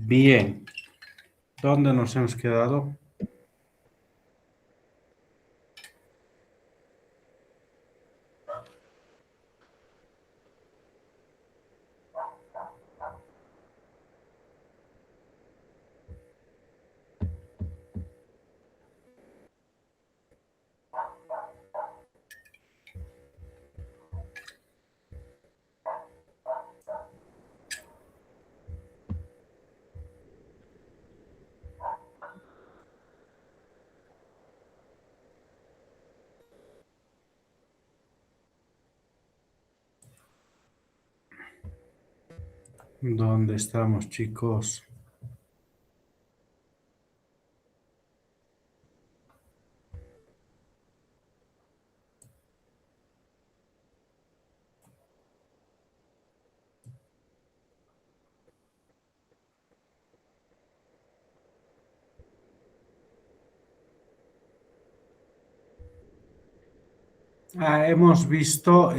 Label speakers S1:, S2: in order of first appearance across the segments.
S1: Bien, ¿dónde nos hemos quedado? ¿Dónde estamos, chicos? Hemos visto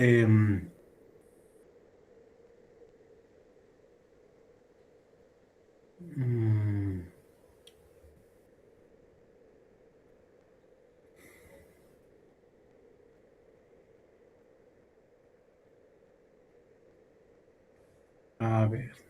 S1: mm, a ver.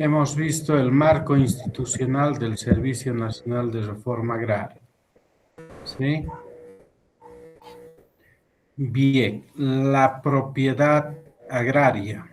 S1: Hemos visto el marco institucional del Servicio Nacional de Reforma Agraria. ¿Sí? Bien, la propiedad agraria.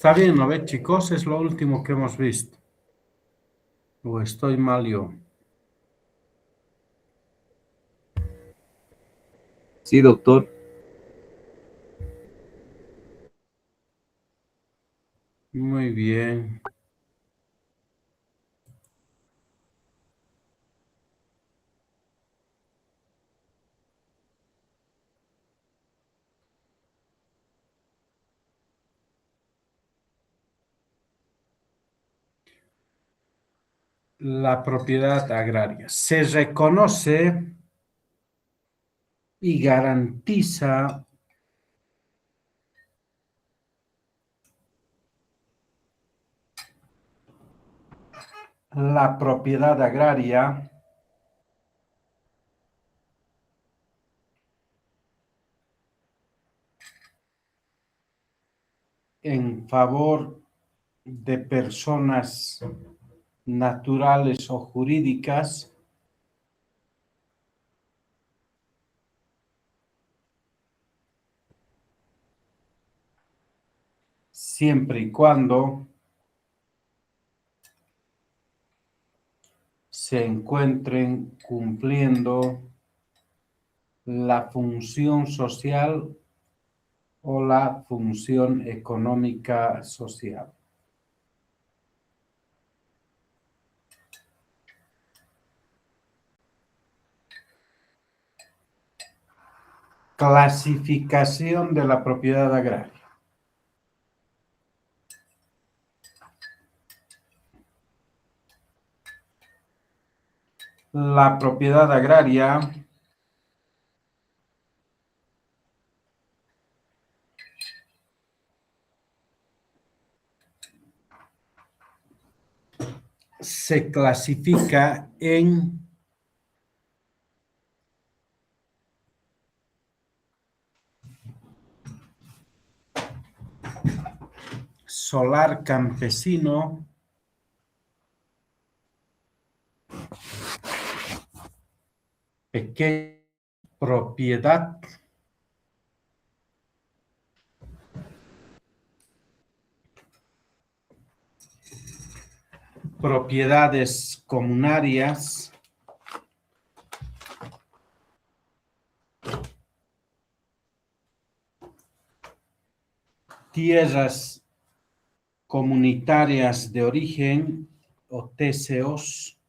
S1: Está bien, ¿no ve, chicos? Es lo último que hemos visto. ¿O estoy mal yo?
S2: Sí, doctor.
S1: Muy bien. La propiedad agraria se reconoce y garantiza la propiedad agraria en favor de personas naturales o jurídicas, siempre y cuando se encuentren cumpliendo la función social o la función económica social. Clasificación de la propiedad agraria. La propiedad agraria se clasifica en solar campesino, pequeña propiedad, propiedades comunarias, tierras comunitarias de origen o TCOs,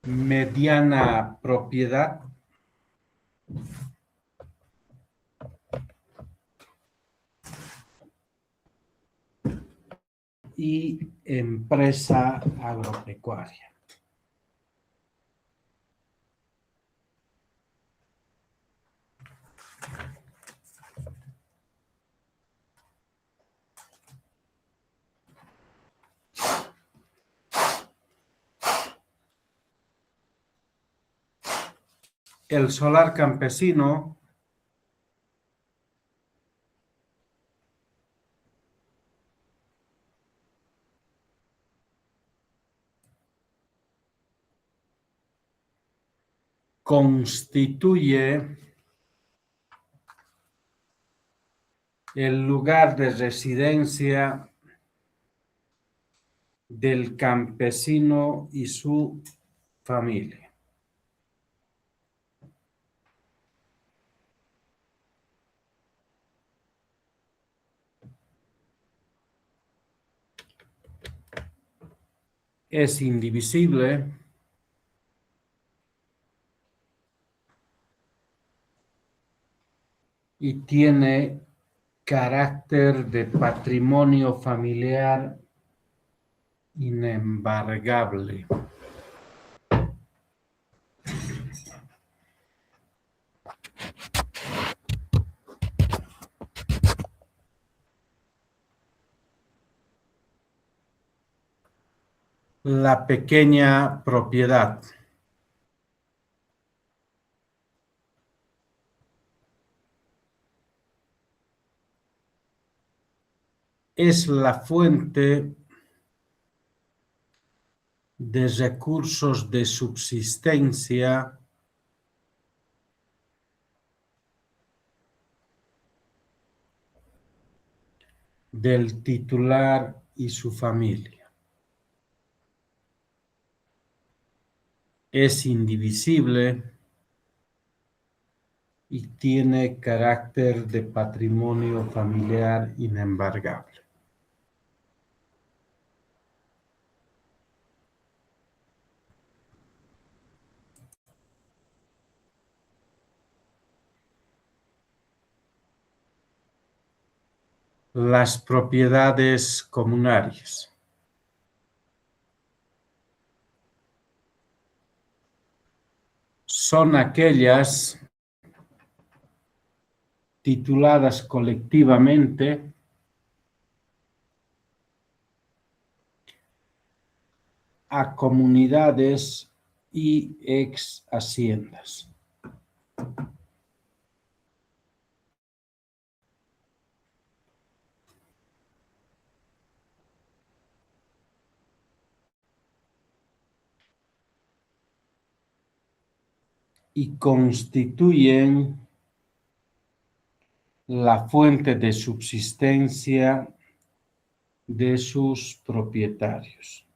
S1: mediana propiedad y empresa agropecuaria. El solar campesino constituye el lugar de residencia del campesino y su familia. Es indivisible y tiene carácter de patrimonio familiar inembargable. La pequeña propiedad. Es la fuente de recursos de subsistencia del titular y su familia. Es indivisible y tiene carácter de patrimonio familiar inembargable. Las propiedades comunarias. Son aquellas tituladas colectivamente a comunidades y ex haciendas. Y constituyen la fuente de subsistencia de sus propietarios.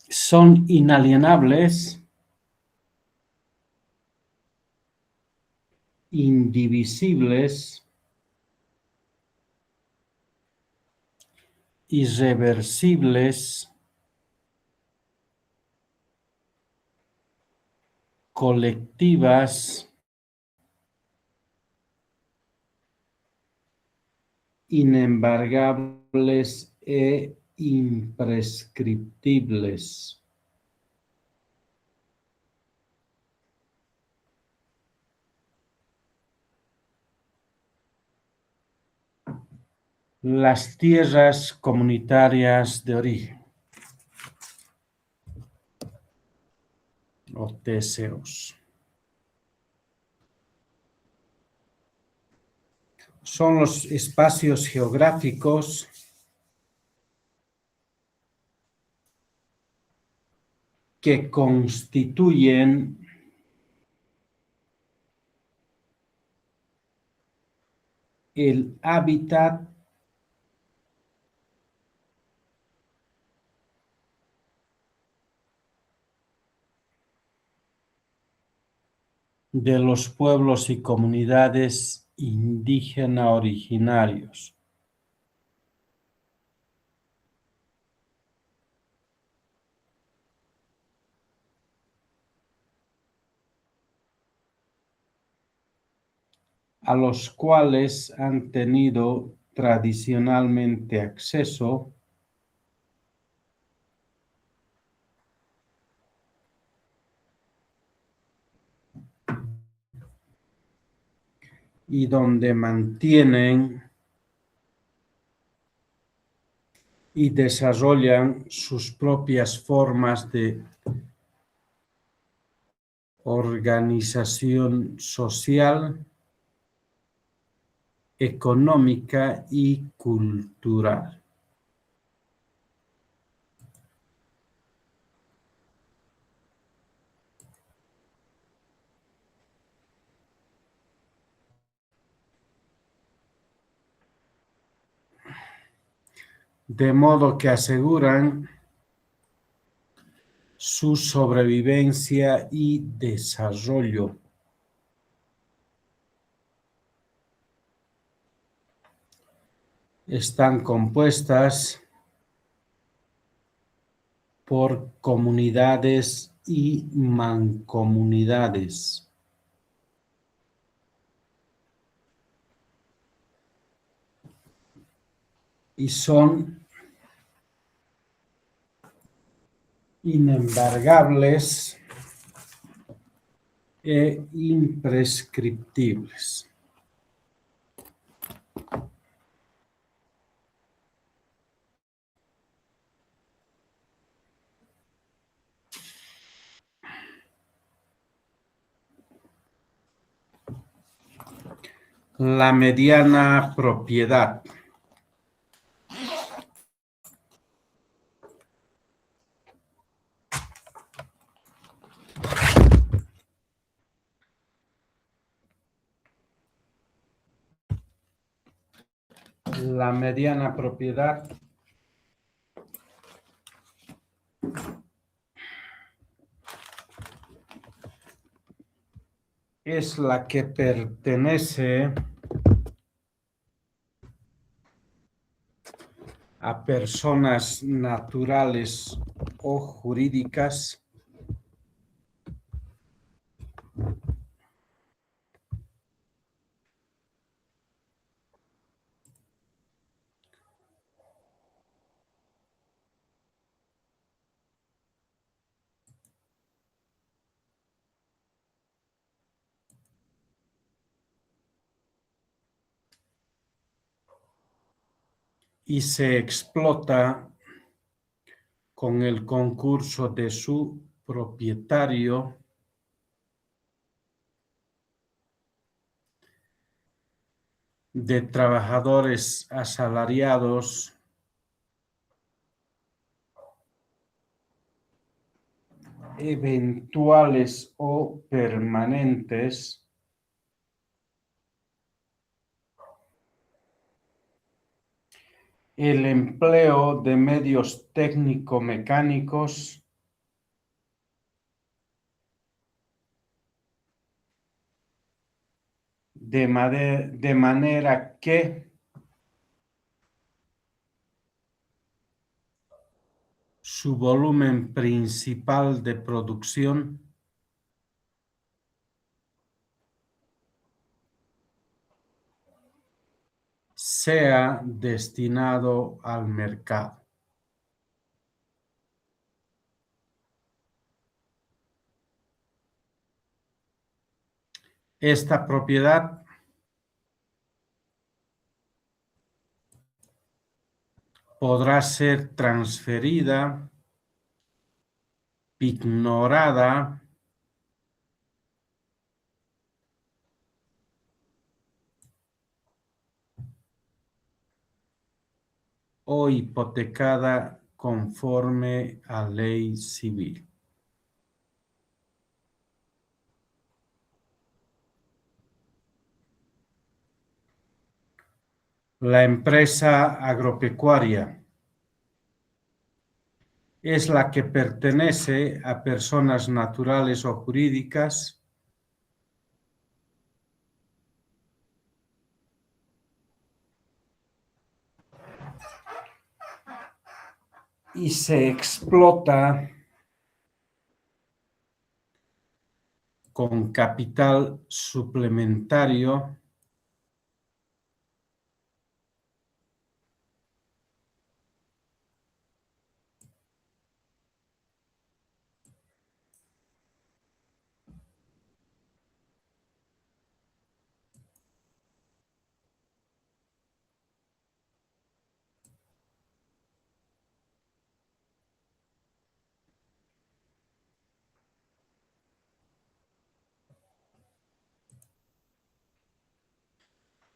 S1: Son inalienables, indivisibles, irreversibles, colectivas, inembargables e imprescriptibles. Las tierras comunitarias de origen, o TSOs, son los espacios geográficos que constituyen el hábitat de los pueblos y comunidades indígenas originarios, a los cuales han tenido tradicionalmente acceso y donde mantienen y desarrollan sus propias formas de organización social, económica y cultural. De modo que aseguran su sobrevivencia y desarrollo. Están compuestas por comunidades y mancomunidades. Y son inembargables e imprescriptibles. La mediana propiedad. La mediana propiedad es la que pertenece a personas naturales o jurídicas y se explota con el concurso de su propietario de trabajadores asalariados eventuales o permanentes el empleo de medios técnico-mecánicos de manera que su volumen principal de producción sea destinado al mercado. Esta propiedad podrá ser transferida, ignorada o hipotecada conforme a ley civil. La empresa agropecuaria es la que pertenece a personas naturales o jurídicas y se explota con capital suplementario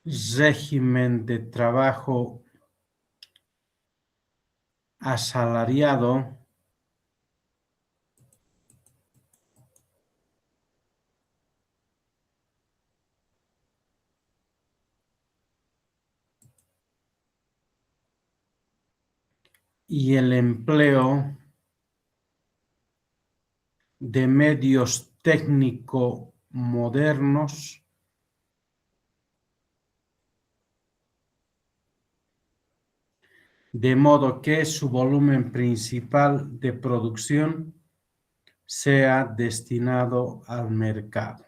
S1: régimen de trabajo asalariado y el empleo de medios técnico modernos de modo que su volumen principal de producción sea destinado al mercado.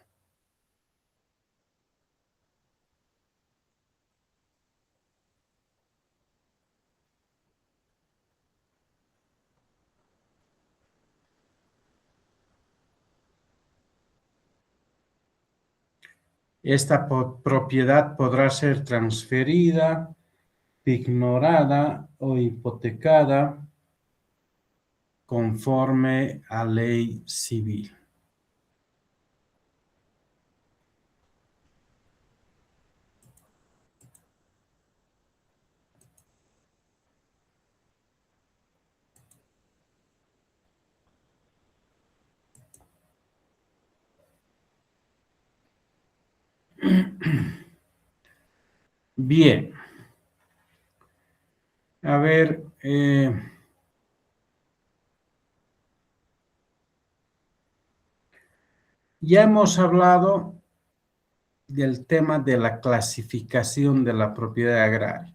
S1: Esta propiedad podrá ser transferida, ignorada o hipotecada conforme a ley civil. Bien, a ver, ya hemos hablado del tema de la clasificación de la propiedad agraria.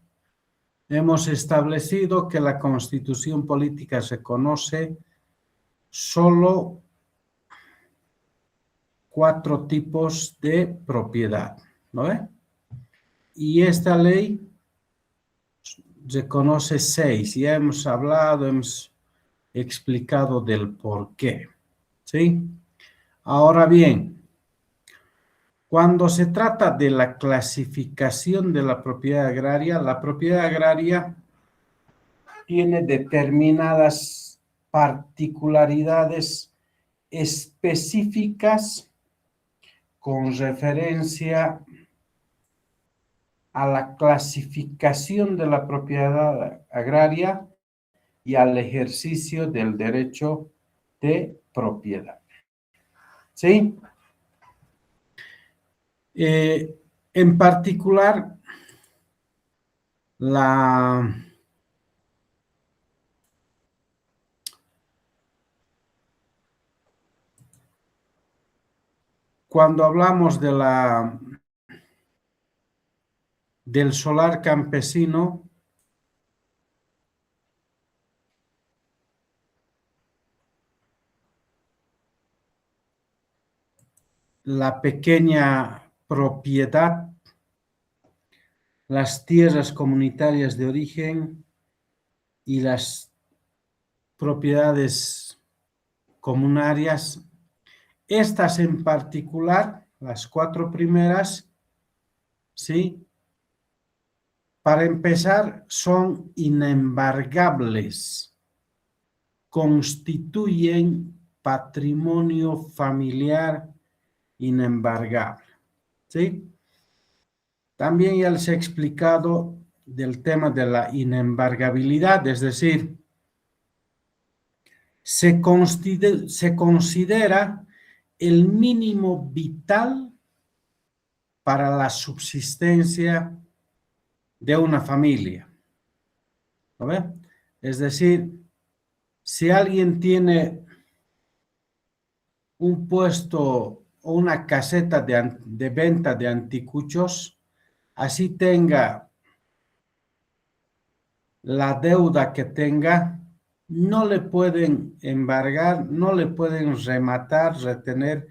S1: Hemos establecido que la Constitución política reconoce solo 4 tipos de propiedad, ¿no ve? Y esta ley reconoce 6. Ya hemos hablado, hemos explicado del por qué, ¿sí? Ahora bien, cuando se trata de la clasificación de la propiedad agraria tiene determinadas particularidades específicas con referencia a la clasificación de la propiedad agraria y al ejercicio del derecho de propiedad. ¿Sí? En particular, cuando hablamos del solar campesino, la pequeña propiedad, las tierras comunitarias de origen y las propiedades comunarias, estas en particular, las 4 primeras, ¿sí? Para empezar, son inembargables, constituyen patrimonio familiar inembargable, ¿sí? También ya les he explicado del tema de la inembargabilidad, es decir, se considera el mínimo vital para la subsistencia de una familia. ¿No ve? Es decir, si alguien tiene un puesto o una caseta de venta de anticuchos, así tenga la deuda que tenga, no le pueden embargar, no le pueden rematar, retener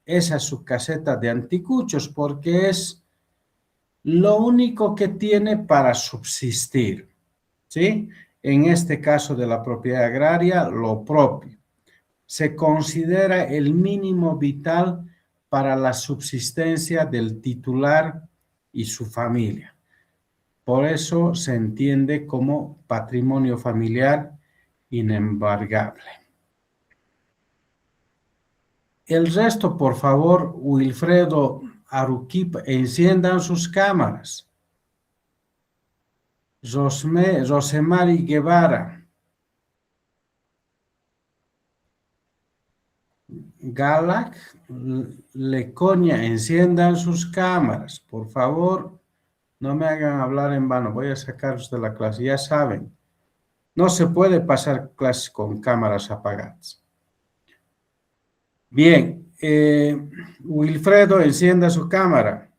S1: esa su caseta de anticuchos, porque es lo único que tiene para subsistir, ¿sí? En este caso de la propiedad agraria, lo propio. Se considera el mínimo vital para la subsistencia del titular y su familia. Por eso se entiende como patrimonio familiar inembargable. El resto, por favor, Wilfredo, Aruquip, enciendan sus cámaras. Rosemary Guevara, Galac, Lecoña, enciendan sus cámaras, por favor, no me hagan hablar en vano, voy a sacarlos de la clase, ya saben, no se puede pasar clases con cámaras apagadas. Bien, Wilfredo, encienda su cámara.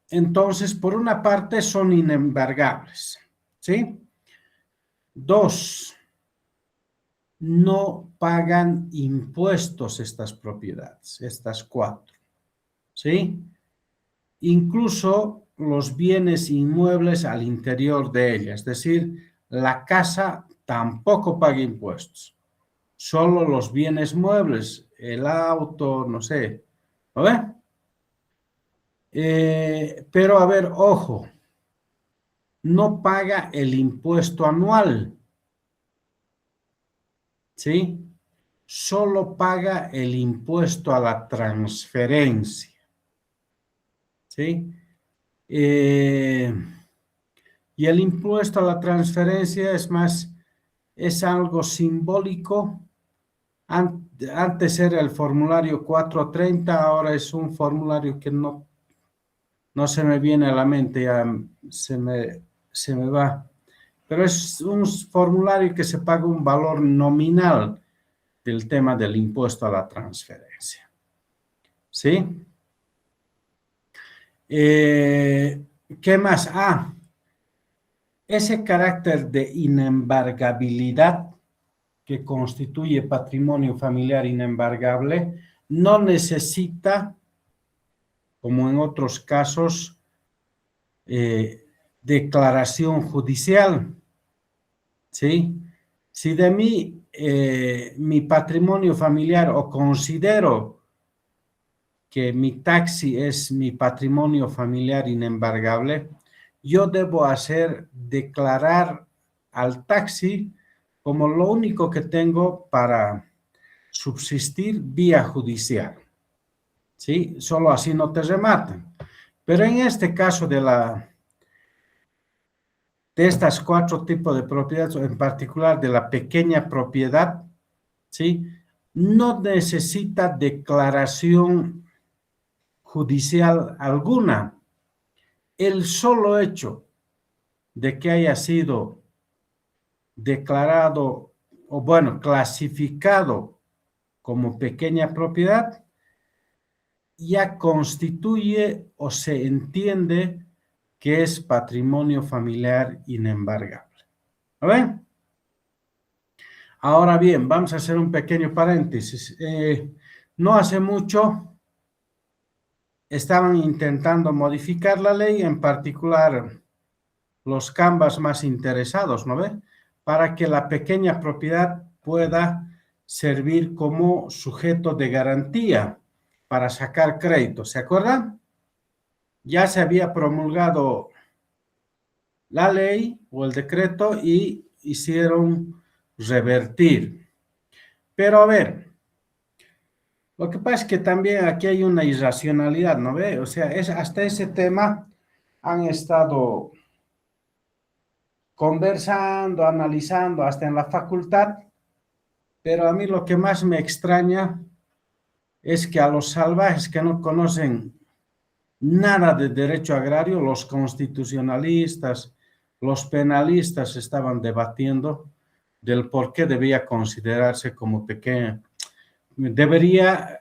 S1: Entonces, por una parte, son inembargables, ¿sí? 2, no pagan impuestos estas propiedades, estas 4, ¿sí? Incluso los bienes inmuebles al interior de ella, es decir, la casa tampoco paga impuestos, solo los bienes muebles, el auto, no sé, ¿no ve? Pero a ver, ojo, no paga el impuesto anual, ¿sí? Solo paga el impuesto a la transferencia, ¿sí? Y el impuesto a la transferencia es algo simbólico. Antes era el formulario 430, ahora es un formulario que no se me viene a la mente, ya se me va. Pero es un formulario que se paga un valor nominal del tema del impuesto a la transferencia. ¿Sí? ¿Qué más? Ese carácter de inembargabilidad que constituye patrimonio familiar inembargable no necesita, como en otros casos, declaración judicial. ¿Sí? Si de mí, mi patrimonio familiar, o considero que mi taxi es mi patrimonio familiar inembargable, yo debo declarar al taxi como lo único que tengo para subsistir vía judicial. ¿Sí? Solo así no te rematan. Pero en este caso de estas cuatro tipos de propiedades, en particular de la pequeña propiedad, ¿sí? No necesita declaración judicial alguna. El solo hecho de que haya sido declarado, o bueno, clasificado como pequeña propiedad, ya constituye o se entiende que es patrimonio familiar inembargable. ¿A ver? Ahora bien, vamos a hacer un pequeño paréntesis. No hace mucho estaban intentando modificar la ley, en particular los cambas más interesados, ¿no ve? Para que la pequeña propiedad pueda servir como sujeto de garantía para sacar crédito. ¿Se acuerdan? Ya se había promulgado la ley o el decreto y hicieron revertir. Pero a ver, lo que pasa es que también aquí hay una irracionalidad, ¿no ve? O sea, hasta ese tema han estado conversando, analizando, hasta en la facultad, pero a mí lo que más me extraña es que a los salvajes que no conocen nada de derecho agrario, los constitucionalistas, los penalistas estaban debatiendo del por qué debía considerarse como pequeño. Debería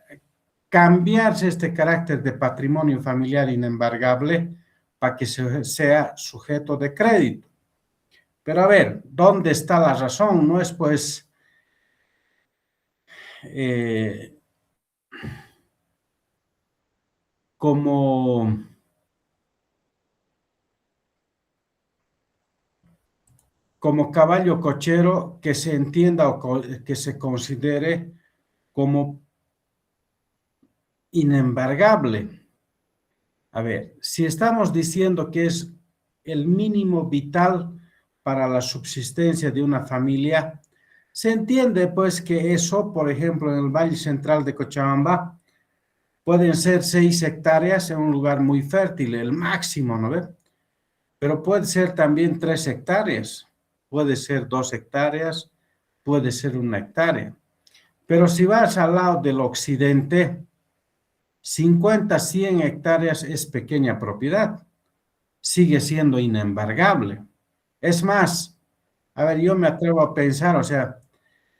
S1: cambiarse este carácter de patrimonio familiar inembargable para que sea sujeto de crédito. Pero a ver, ¿dónde está la razón? No es pues como caballo cochero que se entienda o que se considere como inembargable. A ver, si estamos diciendo que es el mínimo vital para la subsistencia de una familia, se entiende pues que eso, por ejemplo, en el Valle Central de Cochabamba, pueden ser 6 hectáreas en un lugar muy fértil, el máximo, ¿no ve? Pero puede ser también 3 hectáreas, puede ser 2 hectáreas, puede ser 1 hectárea. Pero si vas al lado del occidente, 50, 100 hectáreas es pequeña propiedad, sigue siendo inembargable. Es más, a ver, yo me atrevo a pensar, o sea,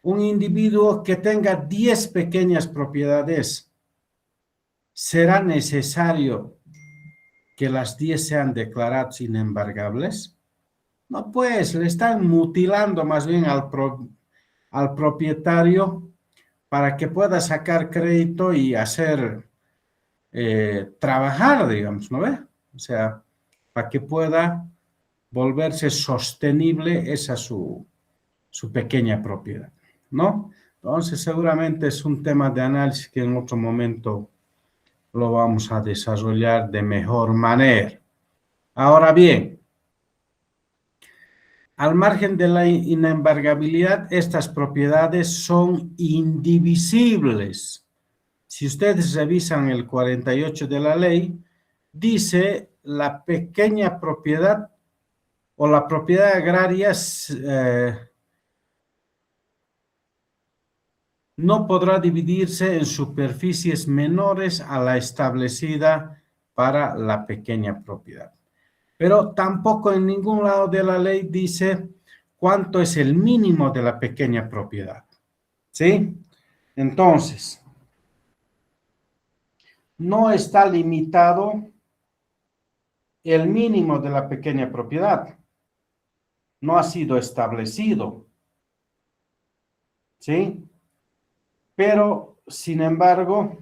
S1: un individuo que tenga 10 pequeñas propiedades, ¿será necesario que las 10 sean declaradas inembargables? No, pues, le están mutilando más bien al propietario para que pueda sacar crédito y hacer trabajar, digamos, ¿no ve? O sea, para que pueda volverse sostenible esa su pequeña propiedad, ¿no? Entonces, seguramente es un tema de análisis que en otro momento lo vamos a desarrollar de mejor manera. Ahora bien, al margen de la inembargabilidad, estas propiedades son indivisibles. Si ustedes revisan el 48 de la ley, dice la pequeña propiedad o la propiedad agraria no podrá dividirse en superficies menores a la establecida para la pequeña propiedad. Pero tampoco en ningún lado de la ley dice cuánto es el mínimo de la pequeña propiedad. ¿Sí? Entonces, no está limitado el mínimo de la pequeña propiedad. No ha sido establecido. ¿Sí? Pero, sin embargo,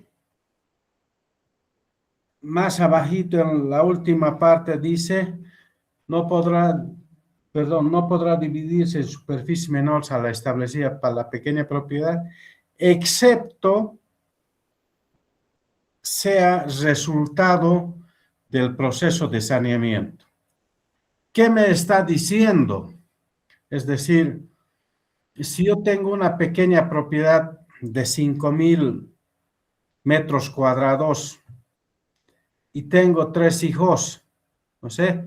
S1: más abajito en la última parte dice, no podrá dividirse en superficie menor a la establecida para la pequeña propiedad, excepto sea resultado del proceso de saneamiento. ¿Qué me está diciendo? Es decir, si yo tengo una pequeña propiedad de 5,000 metros cuadrados y tengo 3 hijos, no sé,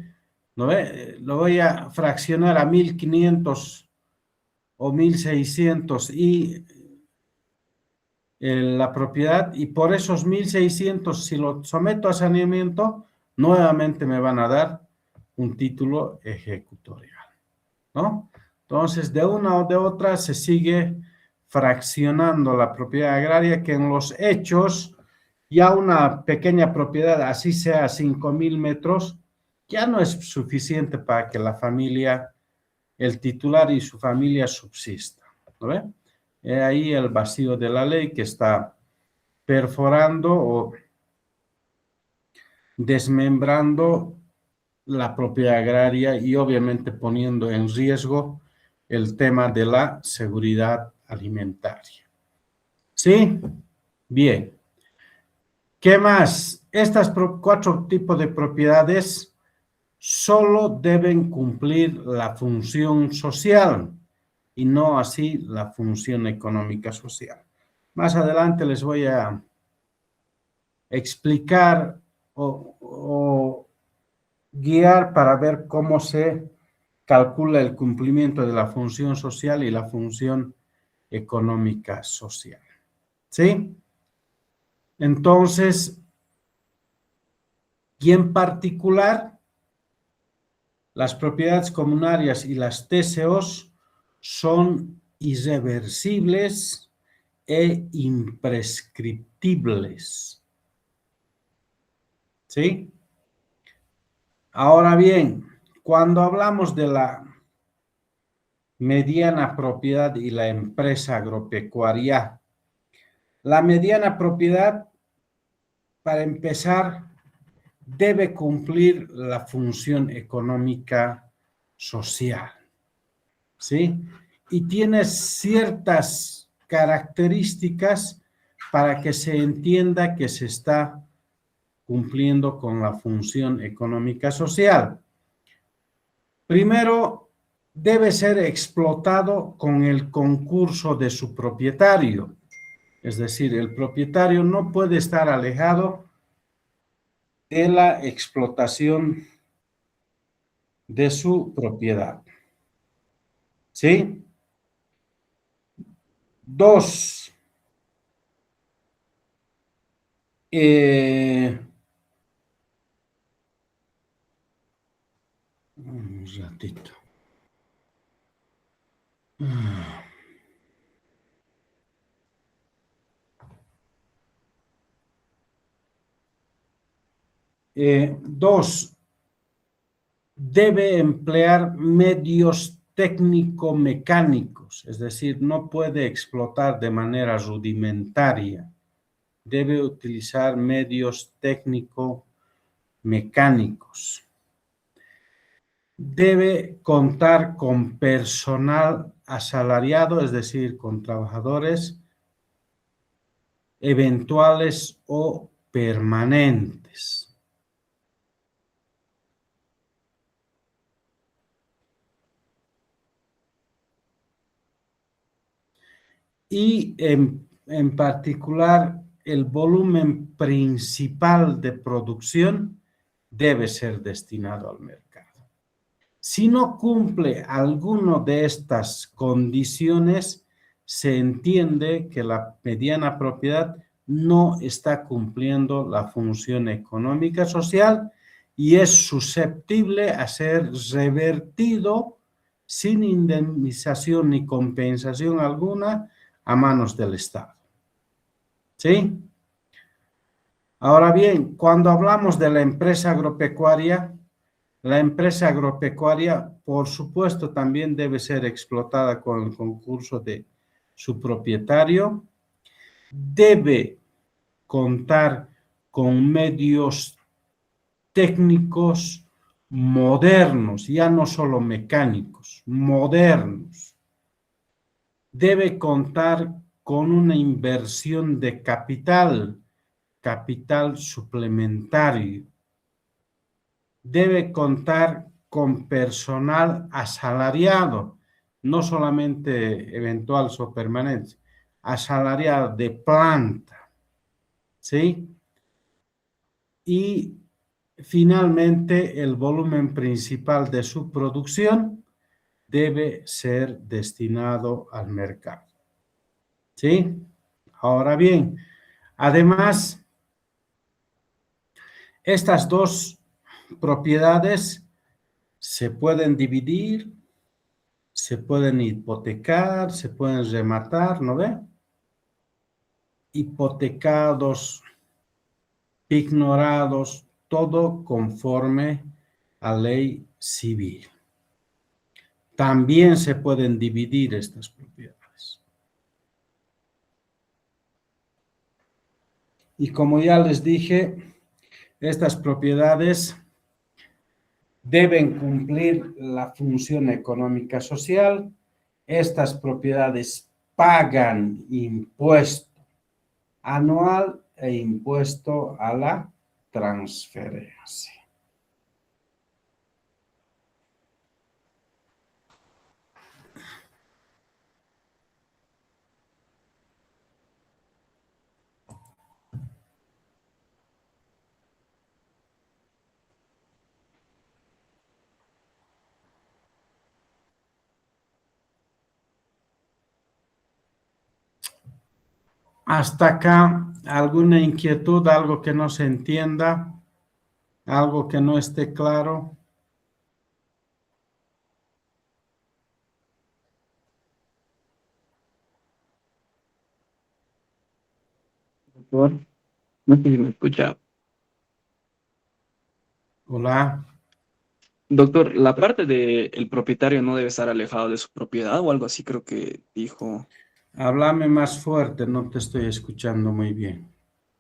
S1: lo voy a fraccionar a 1,500 o 1,600 y la propiedad, y por esos 1,600, si lo someto a saneamiento, nuevamente me van a dar un título ejecutorial, ¿no? Entonces, de una o de otra se sigue fraccionando la propiedad agraria, que en los hechos, ya una pequeña propiedad, así sea 5,000 metros, ya no es suficiente para que la familia, el titular y su familia subsistan, ¿no ve? Ahí el vacío de la ley que está perforando o desmembrando la propiedad agraria y obviamente poniendo en riesgo el tema de la seguridad alimentaria. ¿Sí? Bien. ¿Qué más? Estas 4 tipos de propiedades solo deben cumplir la función social y no así la función económica social. Más adelante les voy a explicar o guiar para ver cómo se calcula el cumplimiento de la función social y la función económica social. ¿Sí? Entonces, y en particular, las propiedades comunarias y las TCOs son irreversibles e imprescriptibles. ¿Sí? Ahora bien, cuando hablamos de la mediana propiedad y la empresa agropecuaria, la mediana propiedad, para empezar, debe cumplir la función económica social, ¿sí? Y tiene ciertas características para que se entienda que se está cumpliendo con la función económica social. Primero, debe ser explotado con el concurso de su propietario. Es decir, el propietario no puede estar alejado de la explotación de su propiedad. ¿Sí? 2. Un ratito. 2. Debe emplear medios técnico-mecánicos, es decir, no puede explotar de manera rudimentaria. Debe utilizar medios técnico-mecánicos. Debe contar con personal asalariado, es decir, con trabajadores eventuales o permanentes. Y en particular, el volumen principal de producción debe ser destinado al mercado. Si no cumple alguno de estas condiciones, se entiende que la mediana propiedad no está cumpliendo la función económica social y es susceptible a ser revertido sin indemnización ni compensación alguna a manos del Estado. ¿Sí? Ahora bien, cuando hablamos de la empresa agropecuaria, por supuesto, también debe ser explotada con el concurso de su propietario. Debe contar con medios técnicos modernos, ya no solo mecánicos, modernos. Debe contar con una inversión de capital suplementario. Debe contar con personal asalariado, no solamente eventual o permanente, asalariado de planta, ¿sí? Y finalmente el volumen principal de su producción debe ser destinado al mercado, ¿sí? Ahora bien, además, estas dos propiedades se pueden dividir, se pueden hipotecar, se pueden rematar, ¿no ve? Hipotecados, ignorados, todo conforme a ley civil. También se pueden dividir estas propiedades. Y como ya les dije, estas propiedades deben cumplir la función económica social. Estas propiedades pagan impuesto anual e impuesto a la transferencia. Hasta acá, ¿alguna inquietud, algo que no se entienda, algo que no esté claro?
S2: Doctor, no sé si me escucha.
S1: Hola,
S2: Doctor, la parte del propietario no debe estar alejado de su propiedad o algo así, creo que dijo.
S1: háblame más fuerte, no te estoy escuchando muy bien.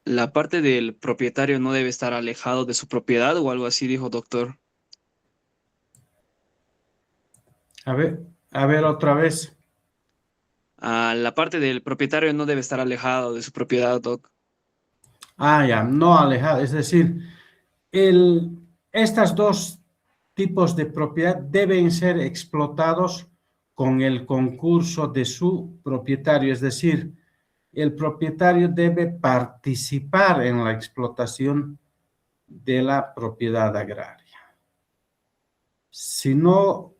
S2: La parte del propietario no debe estar alejado de su propiedad o algo así, dijo doctor.
S1: A ver otra vez.
S2: La parte del propietario no debe estar alejado de su propiedad, doc.
S1: Ah, ya, no alejado, es decir, estas dos tipos de propiedad deben ser explotados con el concurso de su propietario, es decir, el propietario debe participar en la explotación de la propiedad agraria. Si no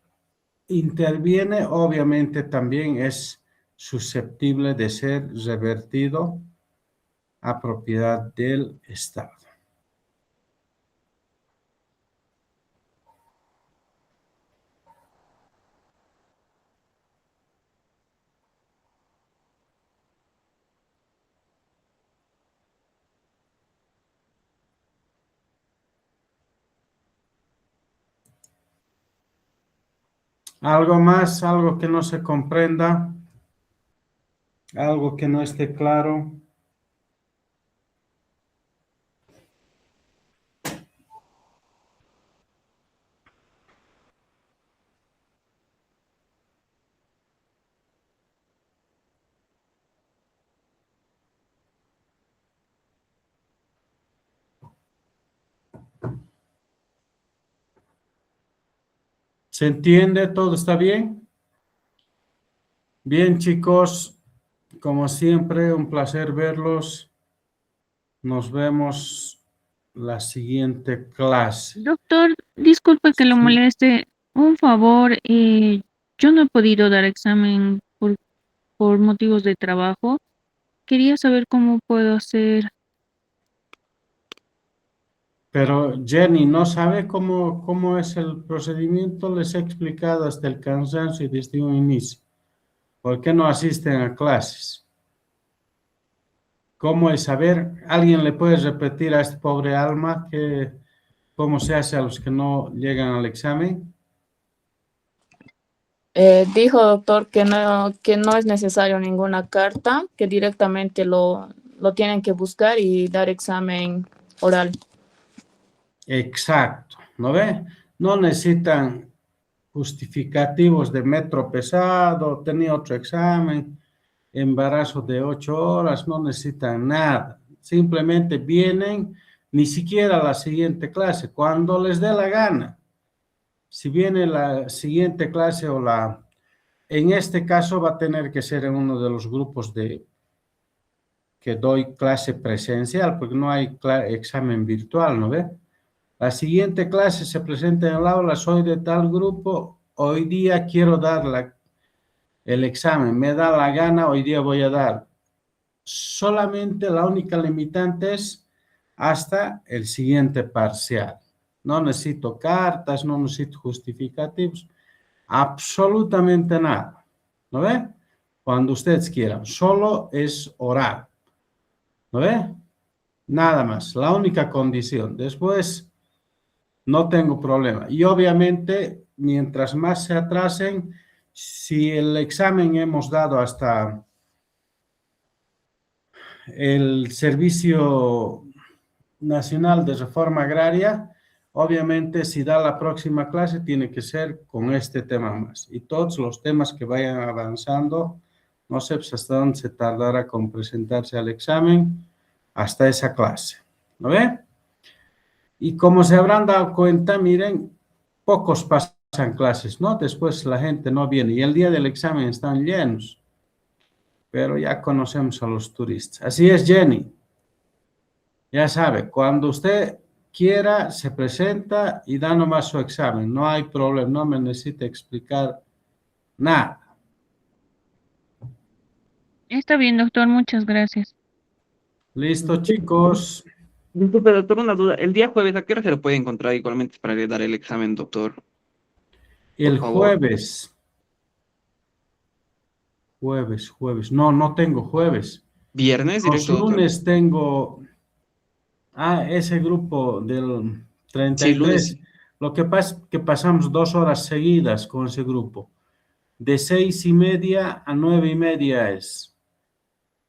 S1: interviene, obviamente también es susceptible de ser revertido a propiedad del Estado. ¿Algo más? ¿Algo que no se comprenda? ¿Algo que no esté claro? ¿Se entiende? ¿Todo está bien? Bien, chicos, como siempre, un placer verlos. Nos vemos la siguiente clase.
S3: Doctor, disculpe que lo
S1: Sí,
S3: moleste. Un favor, yo no he podido dar examen por motivos de trabajo. Quería saber cómo puedo hacer.
S1: pero Jenny, ¿no sabe cómo es el procedimiento? Les he explicado hasta el cansancio desde un inicio. ¿Por qué no asisten a clases? ¿Cómo es saber? ¿Alguien le puede repetir a este pobre alma cómo se hace a los que no llegan al examen?
S4: Dijo doctor que no es necesario ninguna carta, que directamente lo tienen que buscar y dar examen oral.
S1: Exacto, ¿no ve? No necesitan justificativos de metro pesado, tenía otro examen, embarazo de 8 horas, no necesitan nada. Simplemente vienen, ni siquiera a la siguiente clase, cuando les dé la gana. si viene la siguiente clase o en este caso va a tener que ser en uno de los grupos que doy clase presencial, porque no hay examen virtual, ¿no ve? La siguiente clase se presenta en el aula, soy de tal grupo, hoy día quiero dar el examen, me da la gana, hoy día voy a dar. Solamente la única limitante es hasta el siguiente parcial. No necesito cartas, no necesito justificativos, absolutamente nada. ¿No ve? Cuando ustedes quieran, solo es oral. ¿No ve? Nada más, la única condición. Después no tengo problema. Y obviamente, mientras más se atrasen, si el examen hemos dado hasta el Servicio Nacional de Reforma Agraria, obviamente si da la próxima clase tiene que ser con este tema más. Y todos los temas que vayan avanzando, no sé pues hasta dónde se tardará con presentarse al examen, hasta esa clase. ¿No ve? Y como se habrán dado cuenta, miren, pocos pasan clases, ¿no? Después la gente no viene y el día del examen están llenos. Pero ya conocemos a los turistas. Así es, Jenny. Ya sabe, cuando usted quiera, se presenta y da nomás su examen. No hay problema, no me necesita explicar nada.
S3: Está bien, doctor, muchas gracias.
S1: Listo, chicos.
S2: Disculpe, doctor, una duda. El día jueves, ¿a qué hora se lo puede encontrar igualmente para dar el examen, doctor?
S1: El
S2: favor.
S1: jueves. No, no tengo jueves.
S2: ¿Viernes
S1: Los
S2: directo, doctor?
S1: lunes tengo, ese grupo del
S2: Sí,
S1: 33.
S2: lunes.
S1: Lo que pasa es que pasamos 2 horas seguidas con ese grupo. De 6:30 a 9:30 es.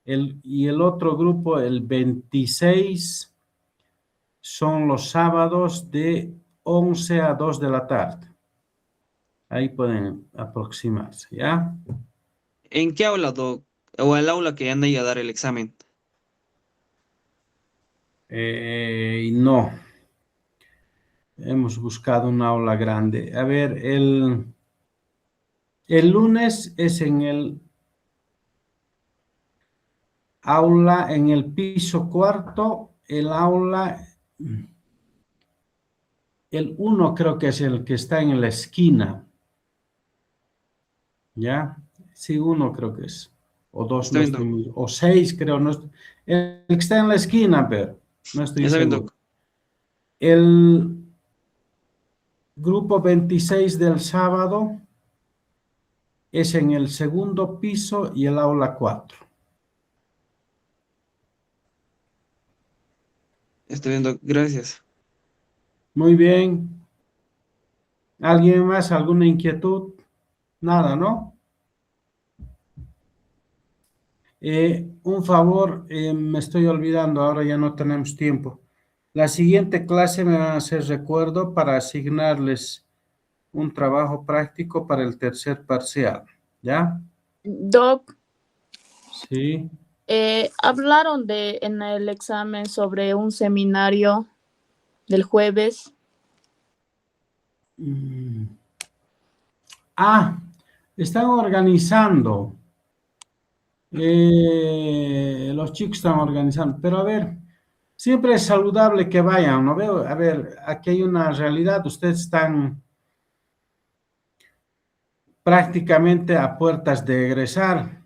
S1: Y el otro grupo, el 26, son los sábados de 11 a 2 de la tarde. Ahí pueden aproximarse, ¿ya?
S2: ¿En qué aula, doc? O el aula que anda ahí a dar el examen.
S1: No, hemos buscado una aula grande. A ver, el lunes es en el aula, en el piso cuarto, el aula, el 1 creo que es el que está en la esquina. ¿Ya? Sí, 1 creo que es. O 2,
S2: Está
S1: no
S2: bien,
S1: estoy
S2: doc.
S1: muy... O 6, creo. No el que está en la esquina, pero no estoy
S2: Está bien,
S1: seguro.
S2: doc.
S1: El grupo 26 del sábado es en el segundo piso y el aula 4.
S2: Está bien, doc. Gracias.
S1: Muy bien. ¿Alguien más? ¿Alguna inquietud? Nada, ¿no? Un favor, me estoy olvidando, ahora ya no tenemos tiempo. La siguiente clase me van a hacer recuerdo para asignarles un trabajo práctico para el tercer parcial, ¿ya?
S4: Doc,
S1: Sí.
S4: hablaron en el examen sobre un seminario del jueves.
S1: Están organizando. Los chicos están organizando, pero a ver, siempre es saludable que vayan, ¿no veo? A ver, aquí hay una realidad, ustedes están prácticamente a puertas de egresar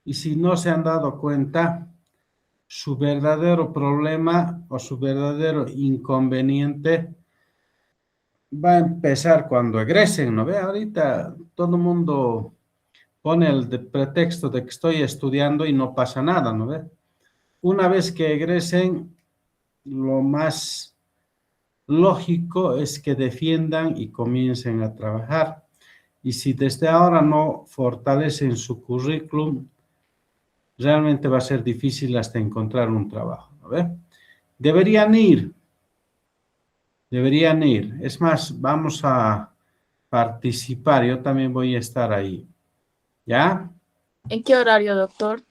S1: y si no se han dado cuenta, su verdadero problema o su verdadero inconveniente va a empezar cuando egresen, ¿no ve? Ahorita todo el mundo pone el pretexto de que estoy estudiando y no pasa nada, ¿no ve? Una vez que egresen, lo más lógico es que defiendan y comiencen a trabajar. Y si desde ahora no fortalecen su currículum, realmente va a ser difícil hasta encontrar un trabajo, ¿no ve? Deberían ir. Es más, vamos a participar. Yo también voy a estar ahí. ¿Ya?
S4: ¿En qué horario, doctor?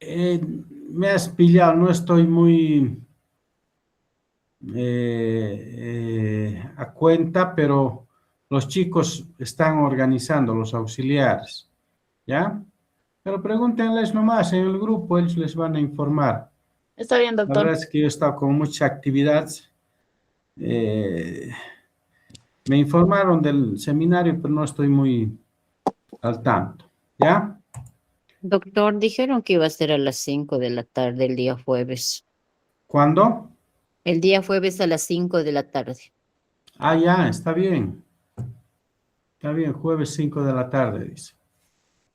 S1: Me has pillado, no estoy muy a cuenta, pero los chicos están organizando, los auxiliares, ¿ya? Pero pregúntenles nomás en el grupo, ellos les van a informar.
S4: Está bien,
S1: La
S4: doctor.
S1: verdad es que yo he estado con mucha actividad. Me informaron del seminario, pero no estoy muy al tanto, ¿ya?
S5: Doctor, dijeron que iba a ser a las 5 de la tarde el día jueves.
S1: ¿Cuándo?
S5: El día jueves a las 5 de la tarde.
S1: Ah, ya, está bien. Está bien, jueves 5 de la tarde, dice.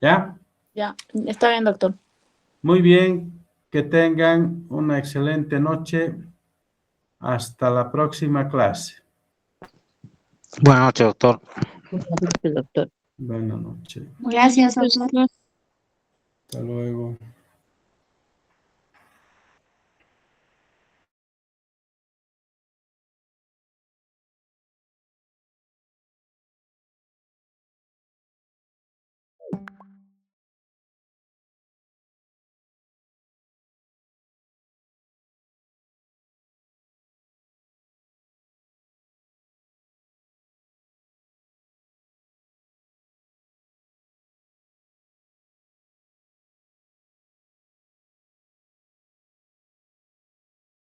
S1: ¿Ya?
S4: Ya, está bien, doctor.
S1: Muy bien, que tengan una excelente noche. Hasta la próxima clase.
S6: Buenas noches, doctor.
S5: Doctor.
S1: Buenas noches.
S3: Gracias, doctor.
S1: Hasta luego.